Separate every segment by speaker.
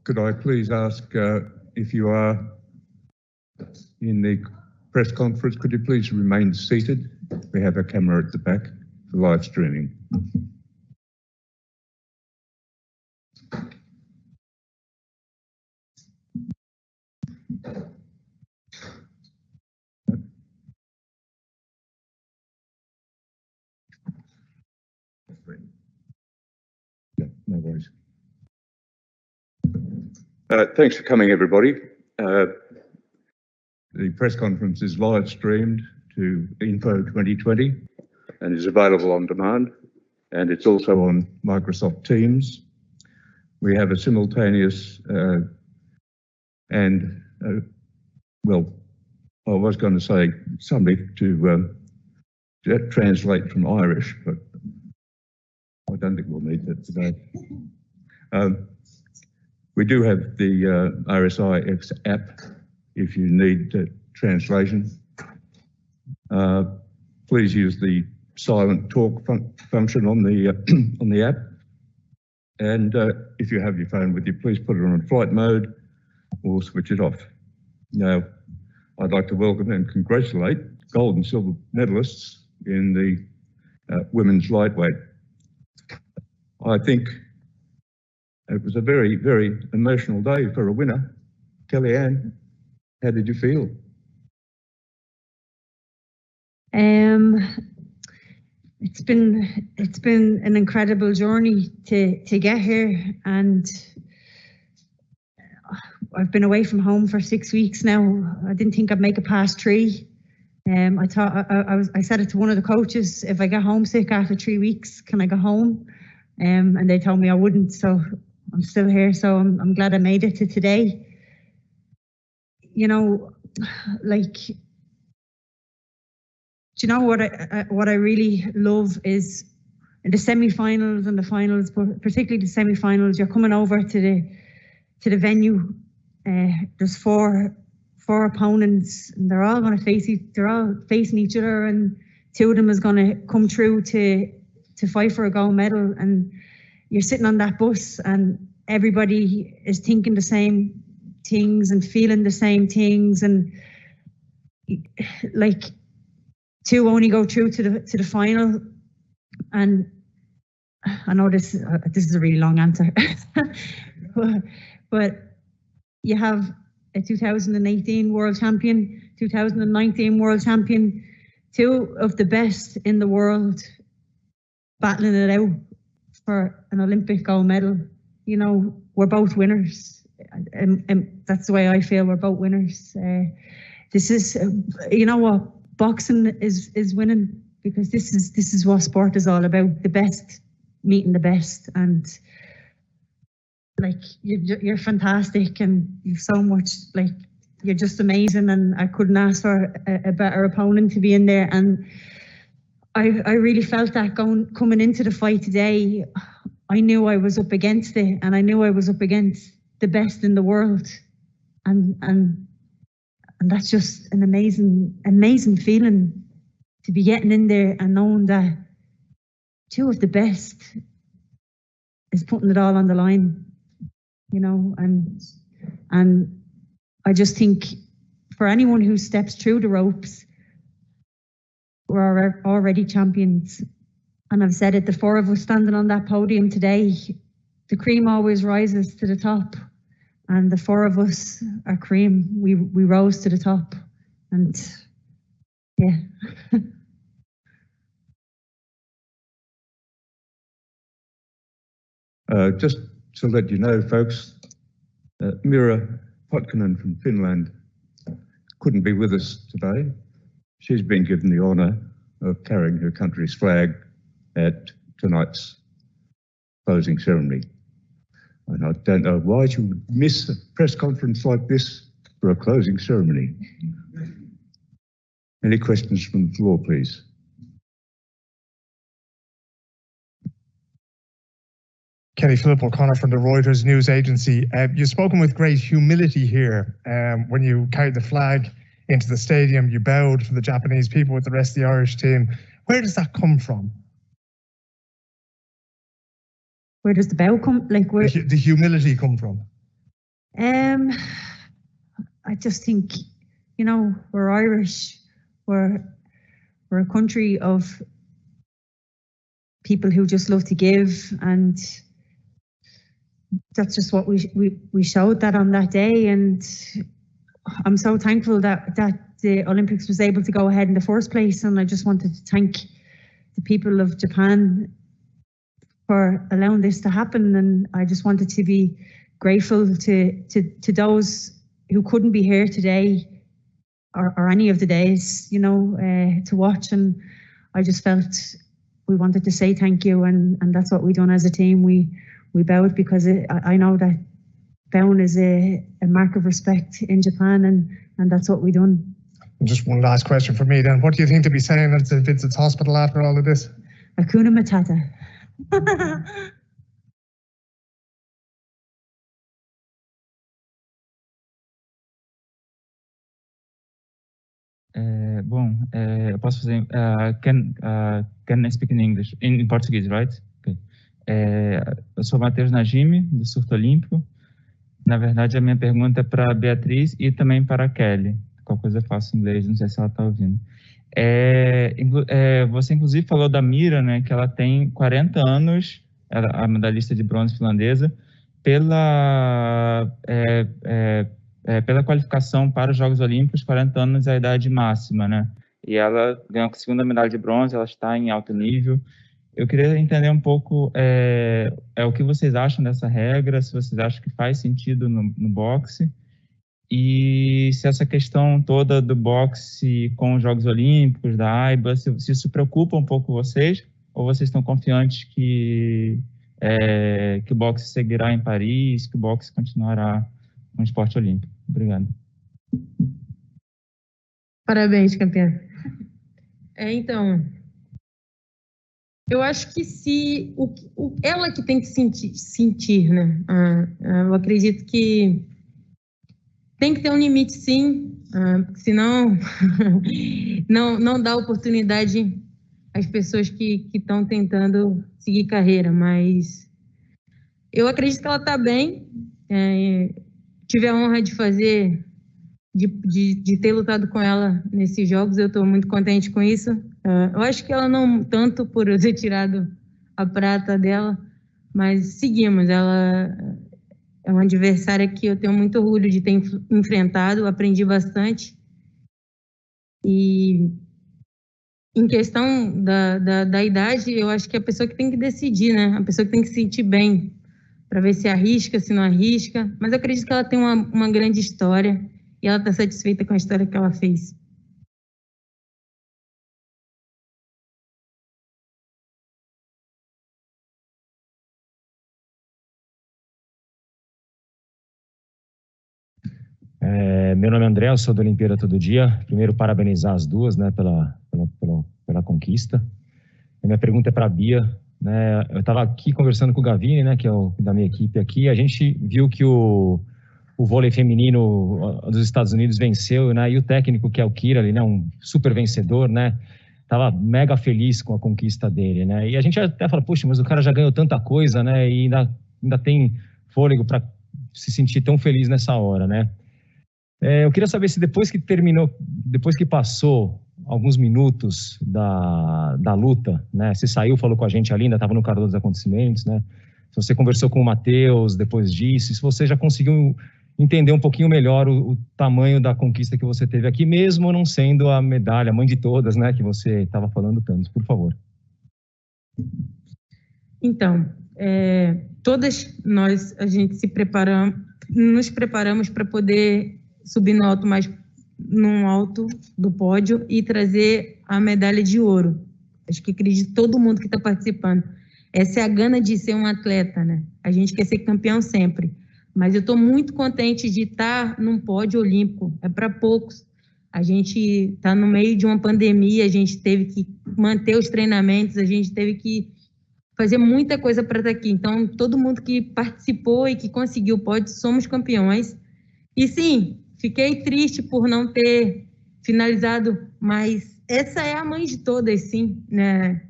Speaker 1: Could I please ask if you are in the press conference, could you please remain seated? We have a camera at the back for live streaming. Yeah, no worries. Thanks for coming, everybody. The press conference is live streamed to Info 2020 and is available on demand, and it's also on Microsoft Teams. We have a simultaneous well, I was going to say somebody to translate from Irish, but I don't think we'll need that today. We do have the RSIX app if you need translation. Please use the silent talk function on the app. And if you have your phone with you, please put it on flight mode or switch it off. Now, I'd like to welcome and congratulate gold and silver medalists in the women's lightweight. I think it was a very, very emotional day for a winner. Kellie Ann, how did you feel?
Speaker 2: It's been an incredible journey to get here, and I've been away from home for 6 weeks now. I didn't think I'd make it past 3. I thought I said it to one of the coaches, if I get homesick after 3 weeks, can I go home? And they told me I wouldn't, so I'm still here. So I'm glad I made it to today. You know, like, do you know what I really love is in the semi-finals and the finals, but particularly the semi-finals, you're coming over to the venue. There's four opponents, and they're all facing each other, and 2 of them is going to come through to fight for a gold medal. And you're sitting on that bus, and everybody is thinking the same things and feeling the same things, and like 2 only go through to the final. And I know this is a really long answer, but you have a 2018 world champion, 2019 world champion, 2 of the best in the world battling it out for an Olympic gold medal. You know, we're both winners, and that's the way I feel. We're both winners. This is, you know what, boxing is winning, because this is what sport is all about. The best meeting the best, and like you're fantastic, and you've so much, like, you're just amazing, and I couldn't ask for a better opponent to be in there. And I really felt that coming into the fight today. I knew I was up against it, and I knew I was up against the best in the world, and that's just an amazing feeling to be getting in there and knowing that 2 of the best is putting it all on the line, you know. And I just think for anyone who steps through the ropes, we're already champions. And I've said it, the 4 of us standing on that podium today, the cream always rises to the top, and the 4 of us are cream. We rose to the top, and yeah.
Speaker 1: Just to let you know, folks, Mira Potkinen from Finland couldn't be with us today. She's been given the honour of carrying her country's flag at tonight's closing ceremony. And I don't know why she would miss a press conference like this for a closing ceremony. Any questions from the floor, please?
Speaker 3: Kelly Philip O'Connor from the Reuters news agency. You've spoken with great humility here. When you carried the flag into the stadium, you bowed for the Japanese people with the rest of the Irish team. Where does that come from?
Speaker 2: Where does the bow come? Like, where?
Speaker 3: The humility come from?
Speaker 2: I just think, you know, we're Irish. We're a country of people who just love to give, and that's just what we showed that on that day. And I'm so thankful that the Olympics was able to go ahead in the first place. And I just wanted to thank the people of Japan for allowing this to happen. And I just wanted to be grateful to those who couldn't be here today or any of the days, you know, to watch. And I just felt we wanted to say thank you, and that's what we done as a team. We bowed because I know that bowing is a mark of respect in Japan, and that's what we done.
Speaker 3: And just one last question for me then. What do you think to be saying at St. Vincent's Hospital after all of this?
Speaker 2: Hakuna Matata.
Speaker 4: Bom, eu posso fazer. Can I speak in English? Em português, right? Okay. Eu sou Matheus Najimi, do surf olímpico. Na verdade, a minha pergunta é para a Beatriz e também para a Kellie. Qualquer coisa eu faço em inglês, não sei se ela está ouvindo. Você, inclusive, falou da Mira, né, que ela tem 40 anos, a medalhista de bronze finlandesa, pela qualificação para os Jogos Olímpicos, 40 anos é a idade máxima, né? E ela ganhou a segunda medalha de bronze, ela está em alto nível. Eu queria entender um pouco o que vocês acham dessa regra, se vocês acham que faz sentido no boxe, e se essa questão toda do boxe com os Jogos Olímpicos, da AIBA, se isso preocupa um pouco vocês, ou vocês estão confiantes que o boxe seguirá em Paris, que o boxe continuará um esporte olímpico? Obrigado.
Speaker 5: Parabéns, campeã. Então, eu acho que se ela que tem que sentir, né? Eu acredito que tem que ter um limite, sim, senão não dá oportunidade às pessoas que estão tentando seguir carreira. Mas eu acredito que ela está bem. Tive a honra de fazer, de ter lutado com ela nesses jogos. Eu estou muito contente com isso. Eu acho que ela não tanto por eu ter tirado a prata dela, mas seguimos. Ela é uma adversária que eu tenho muito orgulho de ter enfrentado, aprendi bastante. E em questão da idade, eu acho que é a pessoa que tem que decidir, né? A pessoa que tem que se sentir bem, para ver se arrisca, se não arrisca. Mas eu acredito que ela tem uma grande história e ela está satisfeita com a história que ela fez.
Speaker 6: Meu nome é André, eu sou da Olimpíada Todo Dia. Primeiro, parabenizar as duas, né, pela conquista. A minha pergunta é para a Bia. Né, eu estava aqui conversando com o Gavini, né, que é da minha equipe aqui. A gente viu que o vôlei feminino dos Estados Unidos venceu, né, e o técnico, que é o Kira, né, um super vencedor, né, estava mega feliz com a conquista dele, né. E a gente até fala, poxa, mas o cara já ganhou tanta coisa, né, e ainda tem fôlego para se sentir tão feliz nessa hora, né. Eu queria saber se depois que passou alguns minutos da luta, né? Você saiu, falou com a gente ali, ainda estava no calor dos acontecimentos, né? Se você conversou com o Matheus depois disso, se você já conseguiu entender um pouquinho melhor o tamanho da conquista que você teve aqui, mesmo não sendo a medalha, a mãe de todas, né? Que você estava falando tanto, por favor.
Speaker 5: Então, todas nós, a gente nos preparamos para poder subir no alto do pódio e trazer a medalha de ouro. Acho que acredito todo mundo que está participando. Essa é a gana de ser um atleta, né? A gente quer ser campeão sempre. Mas eu estou muito contente de estar num pódio olímpico. É para poucos. A gente está no meio de uma pandemia, a gente teve que manter os treinamentos, a gente teve que fazer muita coisa para estar aqui. Então, todo mundo que participou e que conseguiu o pódio, somos campeões. E sim, fiquei triste por não ter finalizado, mas essa é a mãe de todas, sim, né?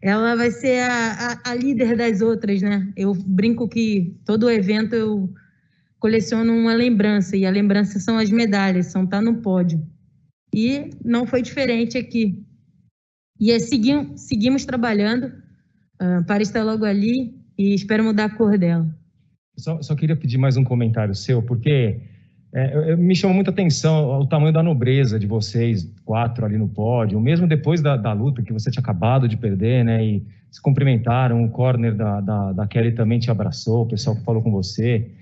Speaker 5: Ela vai ser a líder das outras, né? Eu brinco que todo evento coleciono uma lembrança, e a lembrança são as medalhas, são estar no pódio. E não foi diferente aqui. E seguimos trabalhando para estar logo ali e espero mudar a cor dela.
Speaker 6: Só queria pedir mais um comentário seu, porque me chamou muita atenção o tamanho da nobreza de vocês, 4 ali no pódio, mesmo depois da luta que você tinha acabado de perder, né? E se cumprimentaram, o corner da Kellie também te abraçou, o pessoal que falou com você.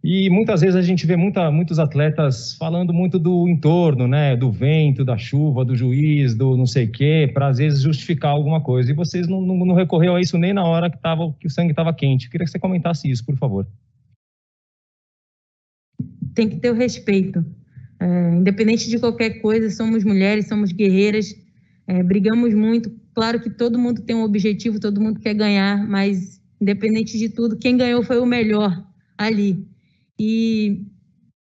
Speaker 6: E muitas vezes a gente vê muitos atletas falando muito do entorno, né? Do vento, da chuva, do juiz, do não sei o quê, para às vezes justificar alguma coisa. E vocês não recorreu a isso nem na hora que o sangue estava quente. Eu queria que você comentasse isso, por favor.
Speaker 5: Tem que ter o respeito. Independente de qualquer coisa, somos mulheres, somos guerreiras, brigamos muito. Claro que todo mundo tem um objetivo, todo mundo quer ganhar, mas independente de tudo, quem ganhou foi o melhor ali. E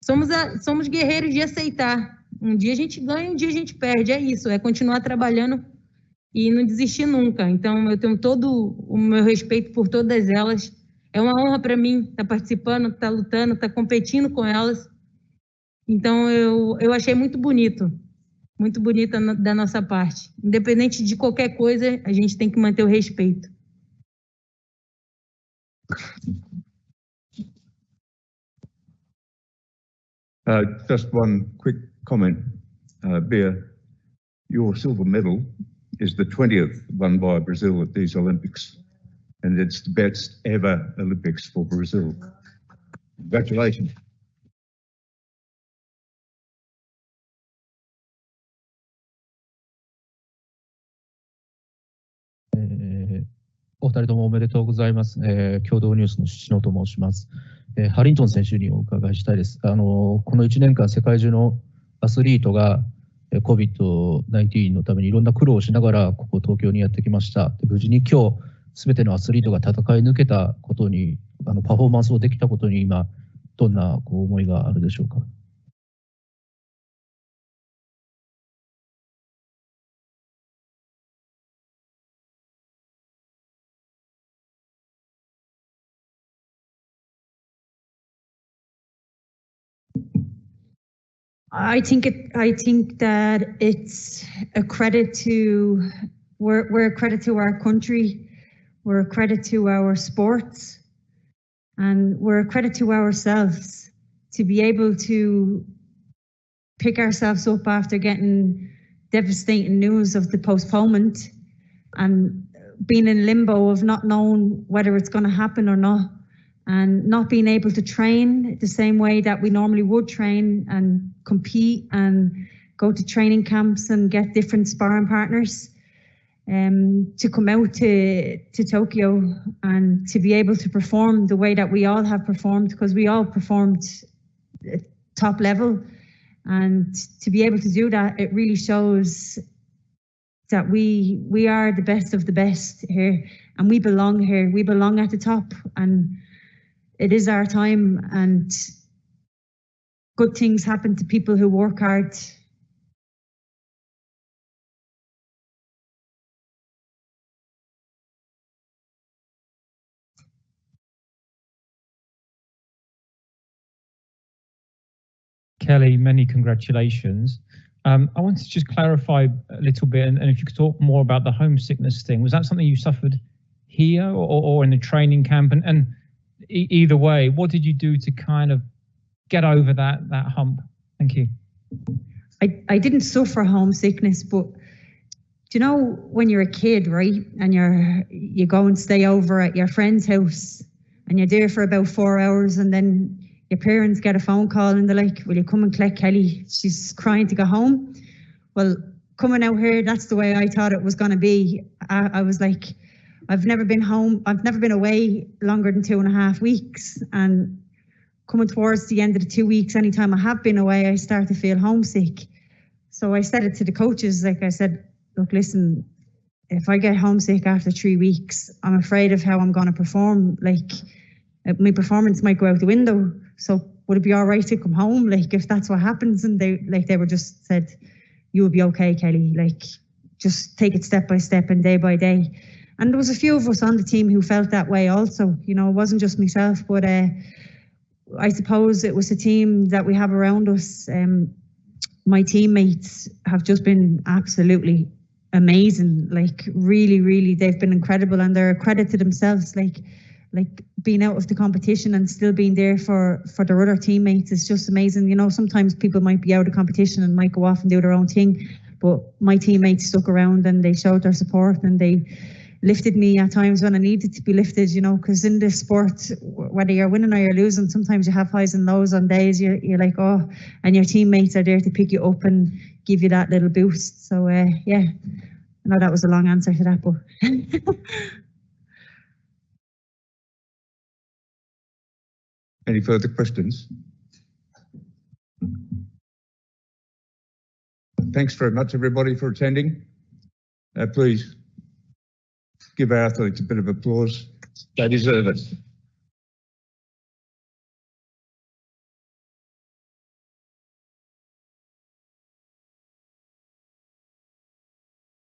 Speaker 5: somos guerreiros de aceitar. Um dia a gente ganha, um dia a gente perde. É isso, é continuar trabalhando e não desistir nunca. Então, eu tenho todo o meu respeito por todas elas. É uma honra para mim estar participando, estar lutando, estar competindo com elas. Então, eu achei muito bonita da nossa parte. Independente de qualquer coisa, a gente tem que manter o respeito.
Speaker 1: Just one quick comment, Bea. Your silver medal is the 20th won by Brazil at these Olympics, and it's the best ever Olympics for Brazil. Congratulations.
Speaker 7: Eh, お二人ともおめでとうございます。共同ニュースの篠と申します。ハリントン選手にお伺いしたいです。この1年間、世界中のアスリートが COVID-19 のためにいろんな苦労をしながら、ここ東京にやってきました。無事に今日、すべてのアスリートが戦い抜けたことに、パフォーマンスをできたことに、今、どんな思いがあるでしょうか。
Speaker 2: I think that it's a credit to we're a credit to our country, we're a credit to our sports, and we're a credit to ourselves to be able to pick ourselves up after getting devastating news of the postponement and being in limbo of not knowing whether it's going to happen or not, and not being able to train the same way that we normally would train and compete and go to training camps and get different sparring partners, to come out to Tokyo and to be able to perform the way that we all have performed, because we all performed at top level, and to be able to do that, it really shows that we are the best of the best here, and we belong here. We belong at the top, and it is our time, and good things happen to people who work hard.
Speaker 8: Kellie, many congratulations. I want to just clarify a little bit, and if you could talk more about the homesickness thing. Was that something you suffered here or in the training camp? And either way, what did you do to kind of get over that hump? Thank you.
Speaker 2: I didn't suffer homesickness, but you know, when you're a kid, right, and you go and stay over at your friend's house, and you're there for about 4 hours, and then your parents get a phone call and they're like, will you come and collect Kellie? She's crying to go home. Well, coming out here, that's the way I thought it was going to be. I was like, I've never been home. I've never been away longer than 2.5 weeks. And coming towards the end of the 2 weeks, anytime I have been away, I start to feel homesick. So I said it to the coaches, like I said, look, listen, if I get homesick after 3 weeks, I'm afraid of how I'm going to perform. Like, my performance might go out the window. So would it be all right to come home? Like, if that's what happens? And they were just said, you will be okay, Kellie. Like, just take it step by step and day by day. And there was a few of us on the team who felt that way also. You know, it wasn't just myself, but I suppose it was the team that we have around us. My teammates have just been absolutely amazing. Like really, they've been incredible, and they're a credit to themselves. Like being out of the competition and still being there for their other teammates is just amazing. You know, sometimes people might be out of competition and might go off and do their own thing, but my teammates stuck around and they showed their support and they lifted me at times when I needed to be lifted, you know, because in this sport, whether you're winning or you're losing, sometimes you have highs and lows. On days you're like, oh, and your teammates are there to pick you up and give you that little boost. So yeah, I know that was a long answer to that, but
Speaker 1: any further questions? Thanks very much, everybody, for attending. Please give our athletes a bit of applause. They deserve it.